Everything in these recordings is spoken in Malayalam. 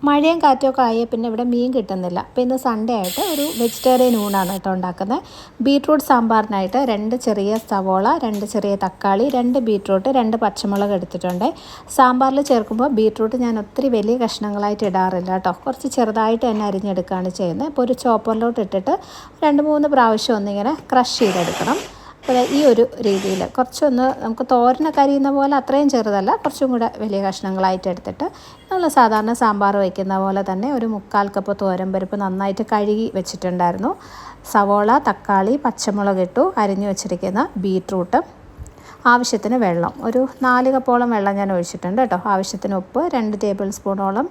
മഴയും കാറ്റൊക്കെ ആയേ പിന്നെ ഇവിടെ മീൻ കിട്ടുന്നില്ല. അപ്പോൾ ഇന്ന് സൺഡേ ആയിട്ട് ഒരു വെജിറ്റേറിയൻ ഊണാണ് കേട്ടോ ഉണ്ടാക്കുന്നത്. ബീട്രൂട്ട് സാമ്പാറിനായിട്ട് 2 ചെറിയ സവോള, 2 ചെറിയ തക്കാളി, 2 ബീട്രൂട്ട്, 2 പച്ചമുളക് എടുത്തിട്ടുണ്ട്. സാമ്പാറിൽ ചേർക്കുമ്പോൾ ബീട്രൂട്ട് ഞാൻ ഒത്തിരി വലിയ കഷ്ണങ്ങളായിട്ട് ഇടാറില്ല കേട്ടോ. കുറച്ച് ചെറുതായിട്ട് തന്നെ അരിഞ്ഞെടുക്കുകയാണ് ചെയ്യുന്നത്. അപ്പോൾ ഒരു ചോപ്പറിലോട്ട് ഇട്ടിട്ട് 2-3 പ്രാവശ്യം ഒന്നിങ്ങനെ ക്രഷ് ചെയ്തെടുക്കണം. അപ്പോൾ ഈ ഒരു രീതിയിൽ കുറച്ചൊന്ന് നമുക്ക് തോരനൊക്കെ അരിയുന്ന പോലെ അത്രയും ചെറുതല്ല, കുറച്ചും കൂടെ വലിയ കഷ്ണങ്ങളായിട്ട് എടുത്തിട്ട് നമ്മൾ സാധാരണ സാമ്പാർ വയ്ക്കുന്ന പോലെ തന്നെ ഒരു 1/4 കപ്പ് തോരൻ പരിപ്പ് നന്നായിട്ട് കഴുകി വെച്ചിട്ടുണ്ടായിരുന്നു. സവോള, തക്കാളി, പച്ചമുളക് ഇട്ടു, അരിഞ്ഞു വെച്ചിരിക്കുന്ന ബീട്രൂട്ട്, ആവശ്യത്തിന് വെള്ളം, ഒരു 4 കപ്പോളം വെള്ളം ഞാൻ ഒഴിച്ചിട്ടുണ്ട് കേട്ടോ. ആവശ്യത്തിന് ഉപ്പ്, 2 ടേബിൾ സ്പൂണോളം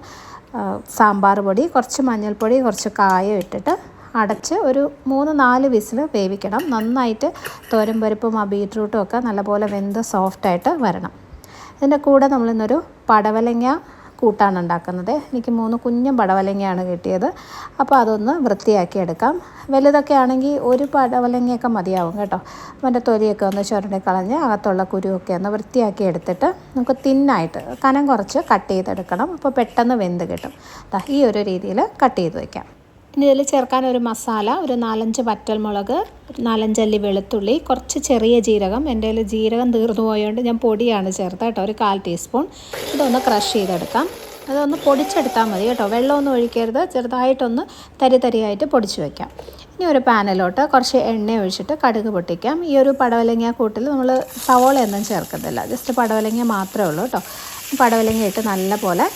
സാമ്പാർ പൊടി, കുറച്ച് മഞ്ഞൾപ്പൊടി, കുറച്ച് കായം ഇട്ടിട്ട് അടച്ച് ഒരു 3-4 വിസിൽ വേവിക്കണം. നന്നായിട്ട് തോരൻ പരിപ്പും ആ ബീട്രൂട്ടും ഒക്കെ നല്ലപോലെ വെന്ത് സോഫ്റ്റായിട്ട് വരണം. ഇതിൻ്റെ കൂടെ നമ്മളിന്നൊരു പടവലങ്ങ കൂട്ടാണ് ഉണ്ടാക്കുന്നത്. എനിക്ക് 3 കുഞ്ഞൻ പടവലങ്ങയാണ് കിട്ടിയത്. അപ്പോൾ അതൊന്ന് വൃത്തിയാക്കി എടുക്കാം. വലുതൊക്കെ ആണെങ്കിൽ ഒരു പടവലങ്ങയൊക്കെ മതിയാവും കേട്ടോ. അതിൻ്റെ തൊലിയൊക്കെ ഒന്ന് ചുരണ്ടി കളഞ്ഞ് അകത്തുള്ള കുരുവൊക്കെ ഒന്ന് വൃത്തിയാക്കി എടുത്തിട്ട് നമുക്ക് തിന്നായിട്ട് കനം കുറച്ച് കട്ട് ചെയ്തെടുക്കണം. അപ്പോൾ പെട്ടെന്ന് വെന്ത് കിട്ടും. ഈ ഒരു രീതിയിൽ കട്ട് ചെയ്ത് വയ്ക്കാം. ഇനി ഇതിൽ ചേർക്കാൻ ഒരു മസാല, ഒരു 4-5 വറ്റൽമുളക്, 4-5 അല്ലി വെളുത്തുള്ളി, കുറച്ച് ചെറിയ ജീരകം. എൻ്റെ കയ്യിൽ ജീരകം തീർന്നു പോയതുകൊണ്ട് ഞാൻ പൊടിയാണ് ചേർത്തത് കേട്ടോ, ഒരു 1/4 ടീസ്പൂൺ. ഇതൊന്ന് ക്രഷ് ചെയ്തെടുക്കാം. അതൊന്ന് പൊടിച്ചെടുത്താൽ മതി കേട്ടോ, വെള്ളമൊന്നും ഒഴിക്കരുത്. ചെറുതായിട്ടൊന്ന് തരിയായിട്ട് പൊടിച്ച് വയ്ക്കാം. ഇനി ഒരു പാനിലോട്ട് കുറച്ച് എണ്ണ ഒഴിച്ചിട്ട് കടുക് പൊട്ടിക്കാം. ഈ ഒരു പടവലങ്ങ കൂട്ടിൽ നമ്മൾ സവോളയൊന്നും ചേർക്കുന്നില്ല, ജസ്റ്റ് പടവലങ്ങ മാത്രമേ ഉള്ളൂ കേട്ടോ. പടവലങ്ങ ഇട്ട് നല്ലപോലെ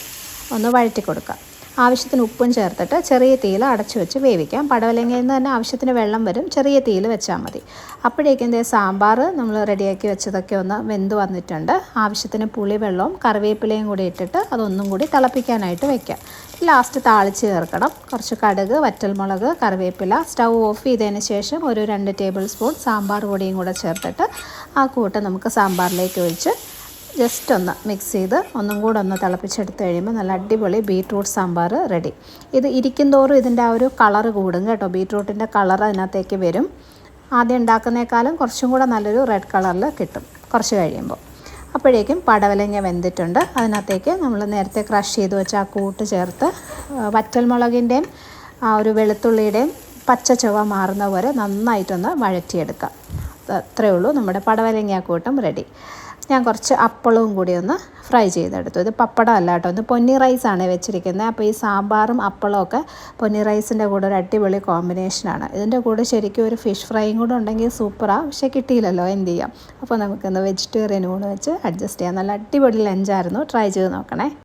ഒന്ന് വഴറ്റി കൊടുക്കാം. ആവശ്യത്തിന് ഉപ്പും ചേർത്തിട്ട് ചെറിയ തീയിൽ അടച്ചു വെച്ച് വേവിക്കാം. പടവലങ്ങയിൽ നിന്ന് തന്നെ ആവശ്യത്തിന് വെള്ളം വരും, ചെറിയ തീയിൽ വെച്ചാൽ മതി. അപ്പോഴേക്കും സാമ്പാർ നമ്മൾ റെഡിയാക്കി വെച്ചതൊക്കെ ഒന്ന് വെന്ത് വന്നിട്ടുണ്ട്. ആവശ്യത്തിന് പുളിവെള്ളവും കറിവേപ്പിലയും കൂടി ഇട്ടിട്ട് അതൊന്നും കൂടി തിളപ്പിക്കാനായിട്ട് വെക്കാം. ലാസ്റ്റ് താളിച്ച് ചേർക്കണം. കുറച്ച് കടുക്, വറ്റൽമുളക്, കറിവേപ്പില. സ്റ്റൗ ഓഫ് ചെയ്തതിന് ശേഷം ഒരു 2 ടേബിൾ സ്പൂൺ സാമ്പാർ പൊടിയും കൂടെ ചേർത്തിട്ട് ആ കൂട്ട് നമുക്ക് സാമ്പാറിലേക്ക് ഒഴിച്ച് ജസ്റ്റ് ഒന്ന് മിക്സ് ചെയ്ത് ഒന്നും കൂടെ ഒന്ന് തിളപ്പിച്ചെടുത്ത് കഴിയുമ്പോൾ നല്ല അടിപൊളി ബീട്രൂട്ട് സാമ്പാർ റെഡി. ഇത് ഇരിക്കും തോറും ഇതിൻ്റെ ആ ഒരു കളറ് കൂടും കേട്ടോ, ബീട്രൂട്ടിൻ്റെ കളർ അതിനകത്തേക്ക് വരും. ആദ്യം ഉണ്ടാക്കുന്നേക്കാളും കുറച്ചും കൂടെ നല്ലൊരു റെഡ് കളറിൽ കിട്ടും കുറച്ച് കഴിയുമ്പോൾ. അപ്പോഴേക്കും പടവലങ്ങ വെന്തിട്ടുണ്ട്. അതിനകത്തേക്ക് നമ്മൾ നേരത്തെ ക്രഷ് ചെയ്ത് വെച്ച ആ കൂട്ട് ചേർത്ത് വറ്റൽമുളകിൻ്റെയും ആ ഒരു വെളുത്തുള്ളിയുടെയും പച്ച ചുവ മാറുന്ന പോലെ നന്നായിട്ടൊന്ന് വഴറ്റിയെടുക്കാം. അത്രയേ ഉള്ളൂ, നമ്മുടെ പടവലങ്ങ കൂട്ടും റെഡി. ഞാൻ കുറച്ച് അപ്പളവും കൂടി ഒന്ന് ഫ്രൈ ചെയ്തെടുത്തു. ഇത് പപ്പടം അല്ല കേട്ടോ, ഇത് പൊന്നി റൈസാണ് വെച്ചിരിക്കുന്നത്. അപ്പോൾ ഈ സാമ്പാറും അപ്പളവും ഒക്കെ പൊന്നി റൈസിൻ്റെ കൂടെ ഒരു അടിപൊളി കോമ്പിനേഷനാണ്. ഇതിൻ്റെ കൂടെ ശരിക്കും ഒരു ഫിഷ് ഫ്രൈയും കൂടെ ഉണ്ടെങ്കിൽ സൂപ്പറാണ്. പക്ഷേ കിട്ടിയില്ലല്ലോ, എന്ത് ചെയ്യാം. അപ്പോൾ നമുക്കിന്ന് വെജിറ്റേറിയൻ ഊണ് വെച്ച് അഡ്ജസ്റ്റ് ചെയ്യാം. നല്ല അടിപൊളി ലഞ്ചായിരുന്നു, ട്രൈ ചെയ്ത് നോക്കണേ.